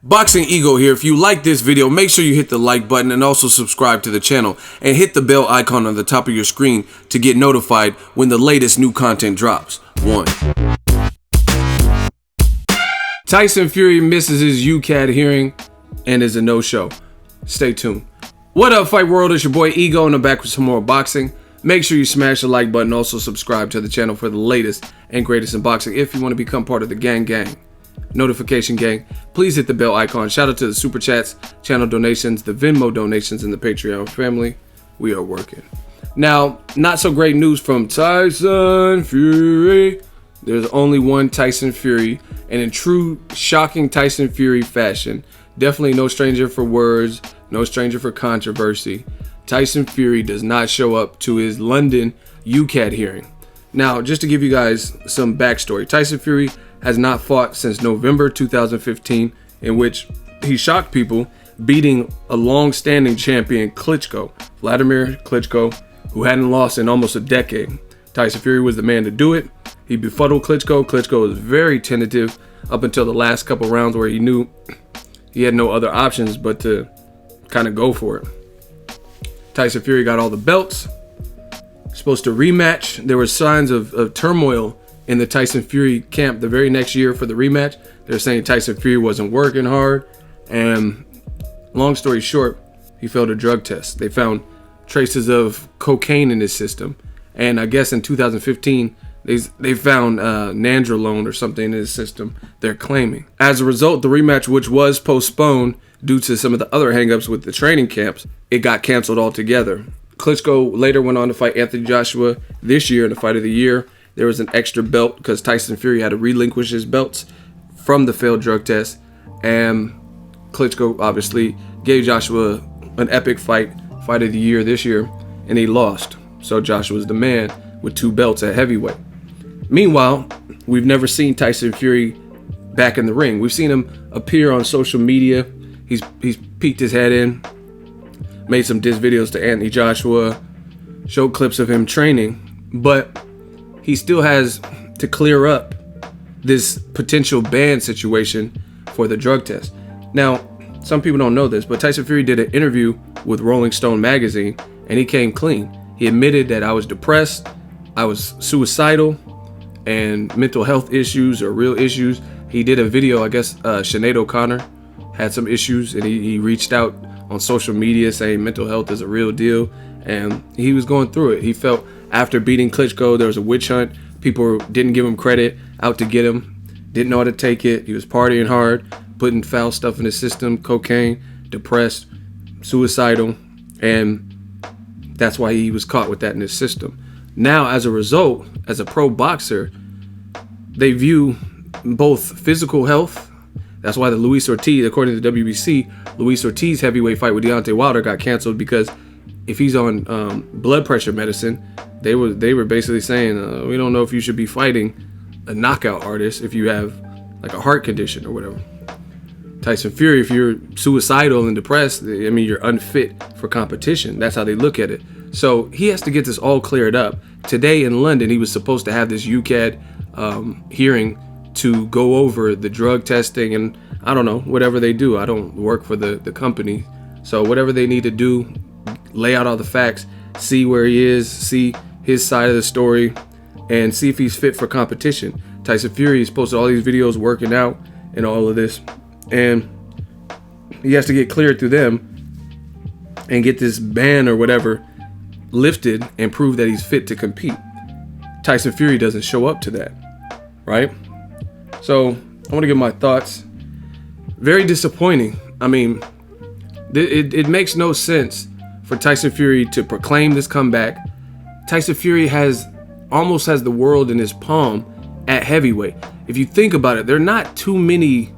Boxingego here. If you like this video, make sure you hit the like button and also subscribe to the channel and hit the bell icon on the top of your screen to get notified when the latest new content drops. 1. Tyson Fury misses his Ukad hearing and is a no-show. Stay tuned. What up, Fight World? It's your boy Ego and I'm back with some more boxing. Make sure you smash the like button, also subscribe to the channel for the latest and greatest in boxing if you want to become part of the gang. Notification gang, please hit the bell icon. Shout out to the super chats, channel donations, the Venmo donations, and the Patreon family. We are working. Now, not so great news from Tyson Fury. There's only one Tyson Fury, and in true shocking Tyson Fury fashion, definitely no stranger for words, no stranger for controversy, Tyson Fury does not show up to his London Ukad hearing. Now, just to give you guys some backstory, Tyson Fury has not fought since November 2015, in which he shocked people, beating a long-standing champion, Klitschko, Vladimir Klitschko, who hadn't lost in almost a decade. Tyson Fury was the man to do it. He befuddled Klitschko. Klitschko was very tentative up until the last couple rounds where he knew he had no other options but to kind of go for it. Tyson Fury got all the belts, supposed to rematch. There were signs of turmoil in the Tyson Fury camp the very next year for the rematch. They're saying Tyson Fury wasn't working hard, and long story short, he failed a drug test. They found traces of cocaine in his system, and I guess in 2015 they found nandrolone or something in his system, they're claiming. As a result, the rematch, which was postponed due to some of the other hangups with the training camps, it got canceled altogether. Klitschko later went on to fight Anthony Joshua this year in the Fight of the Year. There was an extra belt because Tyson Fury had to relinquish his belts from the failed drug test. And Klitschko obviously gave Joshua an epic fight of the year this year, and he lost. So Joshua's the man with 2 belts at heavyweight. Meanwhile, we've never seen Tyson Fury back in the ring. We've seen him appear on social media. He's peeked his head in, made some diss videos to Anthony Joshua, showed clips of him training, but he still has to clear up this potential ban situation for the drug test. Now, some people don't know this, but Tyson Fury did an interview with Rolling Stone magazine, and he came clean. He admitted that I was depressed, I was suicidal, and mental health issues are real issues. He did a video, I guess Sinead O'Connor had some issues, and he reached out on social media saying mental health is a real deal, and he was going through it. He felt after beating Klitschko, there was a witch hunt. People didn't give him credit, out to get him, didn't know how to take it. He was partying hard, putting foul stuff in his system, cocaine, depressed, suicidal, and that's why he was caught with that in his system. Now, as a result, as a pro boxer, they view both physical health. That's why the Luis Ortiz, according to the WBC, Luis Ortiz heavyweight fight with Deontay Wilder got canceled because if he's on blood pressure medicine, they were basically saying, we don't know if you should be fighting a knockout artist if you have like a heart condition or whatever. Tyson Fury, if you're suicidal and depressed, I mean, you're unfit for competition. That's how they look at it. So he has to get this all cleared up. Today in London, he was supposed to have this Ukad hearing to go over the drug testing and I don't know, whatever they do. I don't work for the company. So whatever they need to do, lay out all the facts, see where he is, see his side of the story, and see if he's fit for competition. Tyson Fury has posted all these videos working out and all of this, and he has to get cleared through them and get this ban or whatever lifted and prove that he's fit to compete. Tyson Fury doesn't show up to that, right? So I want to give my thoughts. Very disappointing. I mean, it makes no sense for Tyson Fury to proclaim this comeback. Tyson Fury almost has the world in his palm at heavyweight. If you think about it, there are not too many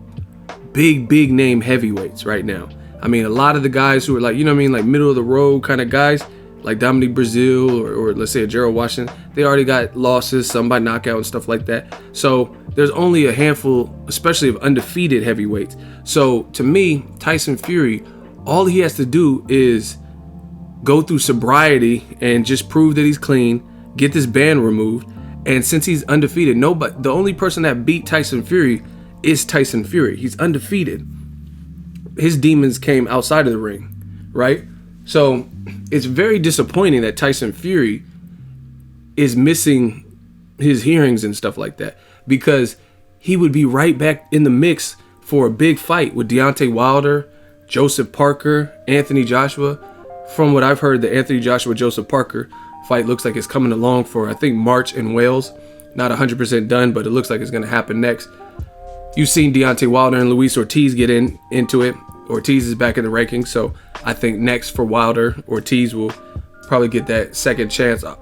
big name heavyweights right now. I mean, a lot of the guys who are like, you know what I mean, like middle of the road kind of guys, like Dominic Brazil or let's say a Gerald Washington, they already got losses, some by knockout and stuff like that. So there's only a handful, especially of undefeated heavyweights. So to me, Tyson Fury, all he has to do is go through sobriety and just prove that he's clean, get this ban removed, and since he's undefeated, the only person that beat Tyson Fury is Tyson Fury. He's undefeated. his demons came outside of the ring, right? So it's very disappointing that Tyson Fury is missing his hearings and stuff like that, because he would be right back in the mix for a big fight with Deontay Wilder, Joseph Parker, Anthony Joshua. From what I've heard, the Anthony Joshua Joseph Parker fight looks like it's coming along for, I think, March in Wales. Not 100% done, but it looks like it's going to happen next. You've seen Deontay Wilder and Luis Ortiz get into it. Ortiz is back in the rankings, so I think next for Wilder, Ortiz will probably get that second chance at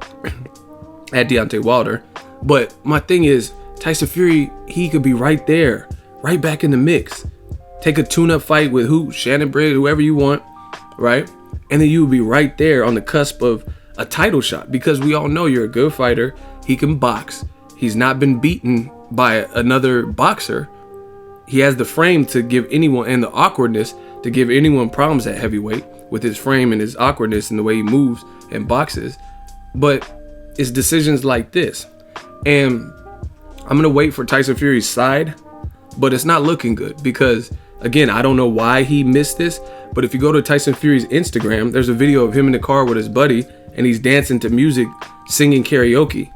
Deontay Wilder. But my thing is, Tyson Fury, he could be right there, right back in the mix. Take a tune-up fight with Shannon Briggs, whoever you want, right? And then you would be right there on the cusp of a title shot, because we all know you're a good fighter. He can box. He's not been beaten by another boxer. He has the frame to give anyone, and the awkwardness to give anyone problems at heavyweight with his frame and his awkwardness and the way he moves and boxes. But it's decisions like this. And I'm going to wait for Tyson Fury's side, but it's not looking good because, again, I don't know why he missed this, but if you go to Tyson Fury's Instagram, there's a video of him in the car with his buddy and he's dancing to music, singing karaoke.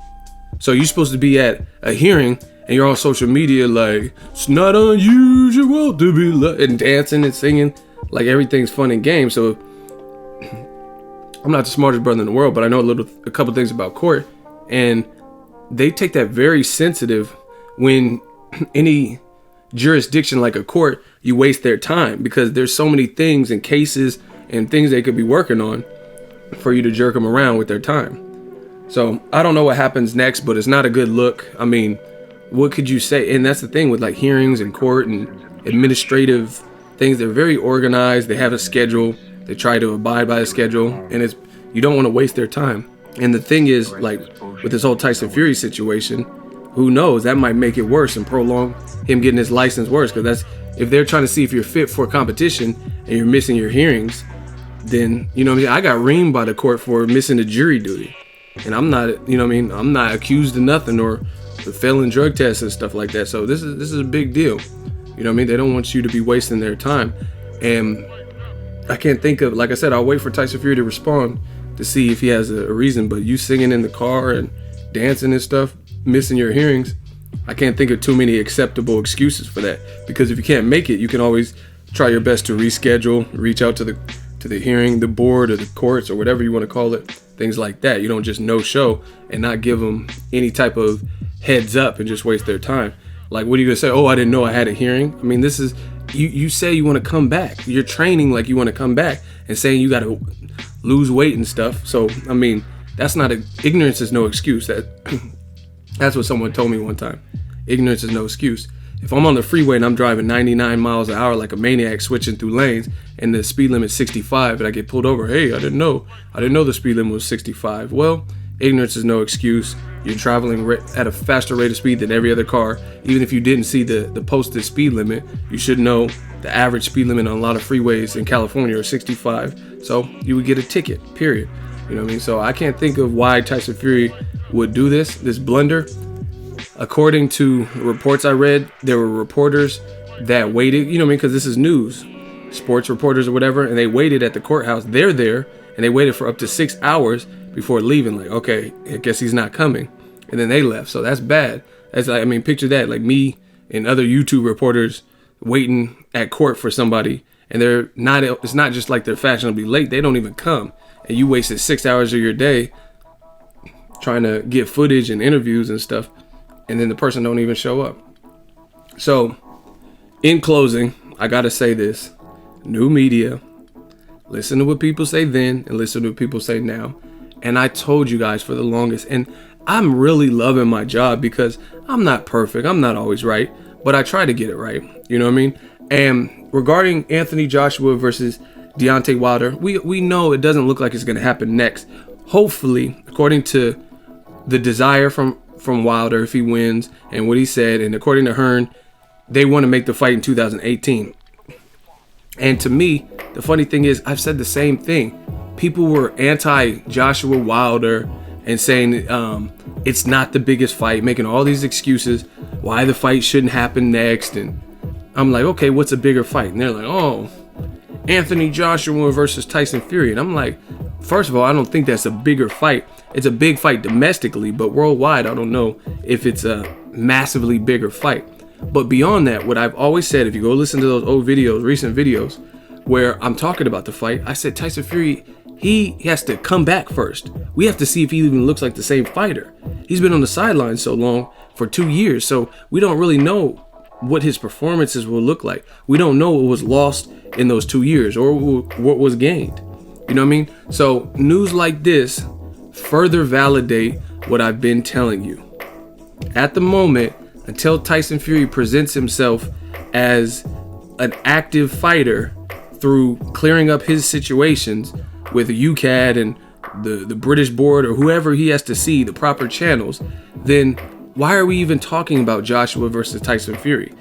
So you're supposed to be at a hearing and you're on social media like, it's not unusual to be and dancing and singing like everything's fun and games. So I'm not the smartest brother in the world, but I know a couple things about court, and they take that very sensitive. When any jurisdiction like a court, you waste their time because there's so many things and cases and things they could be working on for you to jerk them around with their time. So I don't know what happens next, but it's not a good look. I mean, what could you say? And that's the thing with like hearings in court and administrative things. They're very organized. They have a schedule. They try to abide by the schedule, and you don't want to waste their time. And the thing is, like with this whole Tyson Fury situation, who knows? That might make it worse and prolong him getting his license worse. Because if they're trying to see if you're fit for competition and you're missing your hearings, then, you know what I mean? I got reamed by the court for missing the jury duty. And I'm not, you know what I mean? I'm not accused of nothing or failing drug tests and stuff like that. So this is a big deal. You know what I mean? They don't want you to be wasting their time. And I can't think of, like I said, I'll wait for Tyson Fury to respond to see if he has a reason. But you singing in the car and dancing and stuff, missing your hearings, I can't think of too many acceptable excuses for that. Because if you can't make it, you can always try your best to reschedule, reach out to the hearing, the board or the courts or whatever you want to call it, things like that. You don't just no show and not give them any type of heads up and just waste their time. Like, what are you gonna say? Oh, I didn't know I had a hearing. I mean, this is, you say you want to come back. You're training like you want to come back and saying you got to lose weight and stuff. So, I mean, that's not ignorance is no excuse. That's what someone told me one time. Ignorance is no excuse. If I'm on the freeway and I'm driving 99 miles an hour like a maniac switching through lanes and the speed limit is 65 and I get pulled over, hey, I didn't know the speed limit was 65. Well, ignorance is no excuse. You're traveling at a faster rate of speed than every other car. Even if you didn't see the posted speed limit, you should know the average speed limit on a lot of freeways in California are 65. So you would get a ticket, period. You know what I mean? So I can't think of why Tyson Fury would do this blunder. According to reports I read, there were reporters that waited, you know what I mean? Because this is news, sports reporters or whatever, and they waited at the courthouse. They're there, and they waited for up to 6 hours before leaving. Like, okay, I guess he's not coming. And then they left. So that's bad. That's like, I mean, picture that, like me and other YouTube reporters waiting at court for somebody, and it's not just like they're fashionably late. They don't even come. And you wasted 6 hours of your day trying to get footage and interviews and stuff, and then the person don't even show up. So, in closing, I gotta say this. New media, listen to what people say then and listen to what people say now. And I told you guys for the longest, and I'm really loving my job because I'm not perfect. I'm not always right, but I try to get it right. You know what I mean? And regarding Anthony Joshua versus Deontay Wilder, we know it doesn't look like it's going to happen next. Hopefully, according to the desire from Wilder, if he wins, and what he said, and according to Hearn, they want to make the fight in 2018. And to me, the funny thing is, I've said the same thing. People were anti-Joshua Wilder and saying it's not the biggest fight, making all these excuses why the fight shouldn't happen next. And I'm like, okay, what's a bigger fight? And they're like, oh, Anthony Joshua versus Tyson Fury. And I'm like, first of all, I don't think that's a bigger fight. It's a big fight domestically, but worldwide, I don't know if it's a massively bigger fight. But beyond that, what I've always said, if you go listen to those old videos, recent videos, where I'm talking about the fight, I said Tyson Fury, he has to come back first. We have to see if he even looks like the same fighter. He's been on the sidelines so long, for 2 years, so we don't really know what his performances will look like. We don't know what was lost in those 2 years or what was gained. You know what I mean? So news like this further validate what I've been telling you. At the moment, until Tyson Fury presents himself as an active fighter through clearing up his situations with Ukad and the British board or whoever he has to see, the proper channels, then why are we even talking about Joshua versus Tyson Fury?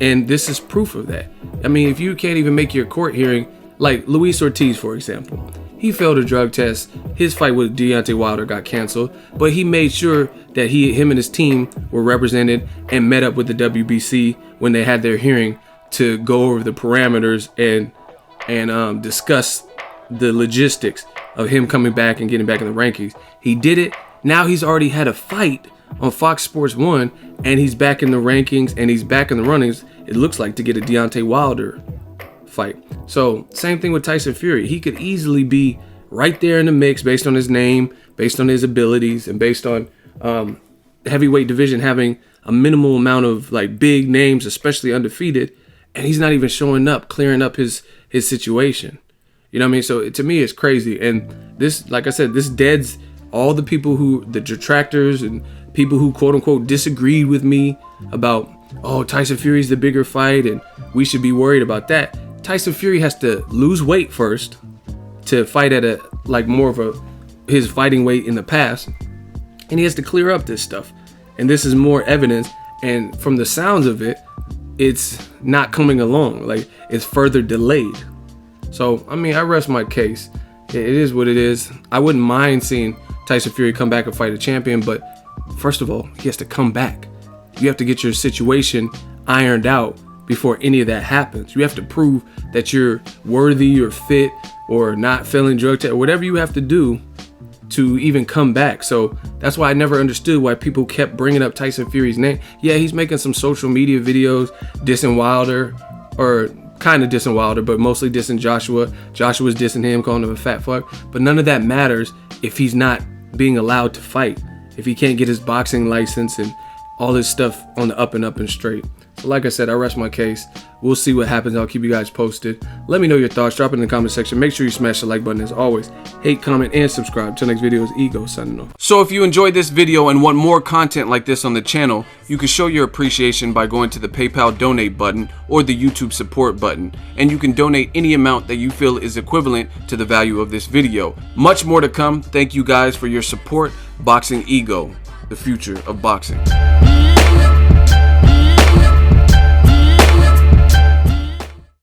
And this is proof of that. I mean, if you can't even make your court hearing, like Luis Ortiz, for example, he failed a drug test. His fight with Deontay Wilder got canceled, but he made sure that him and his team were represented and met up with the WBC when they had their hearing to go over the parameters and discuss the logistics of him coming back and getting back in the rankings. He did it. Now he's already had a fight on Fox Sports 1, and he's back in the rankings and he's back in the runnings, it looks like, to get a Deontay Wilder fight. So same thing with Tyson Fury. He could easily be right there in the mix based on his name, based on his abilities, and based on heavyweight division having a minimal amount of like big names, especially undefeated, and he's not even showing up, clearing up his situation. You know what I mean? So to me, it's crazy. And this, like I said, this deads all the people the detractors and people who quote unquote disagreed with me about, oh, Tyson Fury's the bigger fight and we should be worried about that. Tyson Fury has to lose weight first to fight at a like more of his fighting weight in the past, and he has to clear up this stuff. And this is more evidence, and from the sounds of it, it's not coming along, like it's further delayed. So I mean, I rest my case. It is what it is. I wouldn't mind seeing Tyson Fury come back and fight a champion, but first of all, he has to come back. You have to get your situation ironed out before any of that happens. You have to prove that you're worthy or fit or not failing drug test, or whatever you have to do to even come back. So that's why I never understood why people kept bringing up Tyson Fury's name. Yeah, he's making some social media videos dissing Wilder, or kind of dissing Wilder, but mostly dissing Joshua. Joshua's dissing him, calling him a fat fuck. But none of that matters if he's not being allowed to fight, if he can't get his boxing license and all this stuff on the up and straight. So like I said, I rest my case. We'll see what happens. I'll keep you guys posted. Let me know your thoughts. Drop it in the comment section. Make sure you smash the like button as always. Hate, comment, and subscribe. Till next video is Ego signing off. So if you enjoyed this video and want more content like this on the channel, you can show your appreciation by going to the PayPal donate button or the YouTube support button. And you can donate any amount that you feel is equivalent to the value of this video. Much more to come. Thank you guys for your support. Boxingego, the future of boxing.